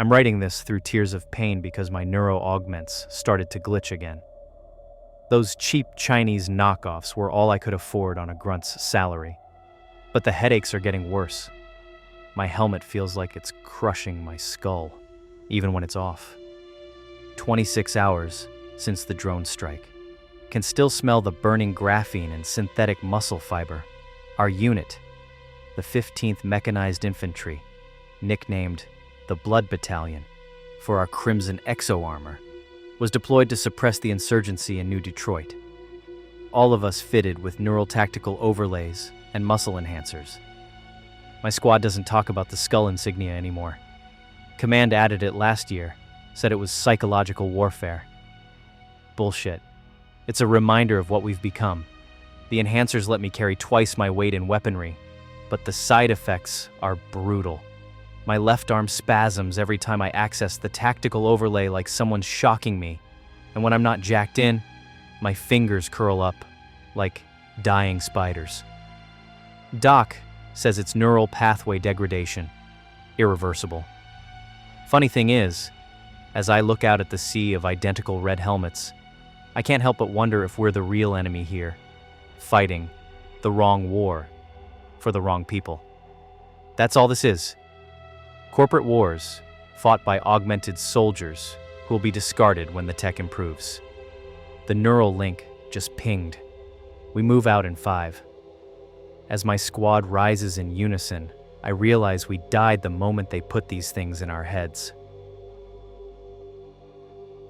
I'm writing this through tears of pain because my neuro-augments started to glitch again. Those cheap Chinese knockoffs were all I could afford on a grunt's salary. But the headaches are getting worse. My helmet feels like it's crushing my skull, even when it's off. 26 hours since the drone strike. Can still smell the burning graphene and synthetic muscle fiber. Our unit, the 15th Mechanized Infantry, nicknamed the Blood Battalion for our crimson exo-armor, was deployed to suppress the insurgency in New Detroit. All of us fitted with neural tactical overlays and muscle enhancers. My squad doesn't talk about the skull insignia anymore. Command added it last year, said it was psychological warfare. Bullshit. It's a reminder of what we've become. The enhancers let me carry twice my weight in weaponry, but the side effects are brutal. My left arm spasms every time I access the tactical overlay like someone's shocking me, and when I'm not jacked in, my fingers curl up like dying spiders. Doc says it's neural pathway degradation, irreversible. Funny thing is, as I look out at the sea of identical red helmets, I can't help but wonder if we're the real enemy here, fighting the wrong war for the wrong people. That's all this is. Corporate wars fought by augmented soldiers who will be discarded when the tech improves. The neural link just pinged. We move out in 5. As my squad rises in unison, I realize we died the moment they put these things in our heads.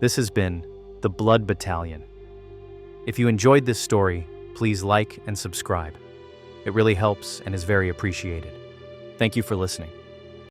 This has been the Blood Battalion. If you enjoyed this story, please like and subscribe. It really helps and is very appreciated. Thank you for listening.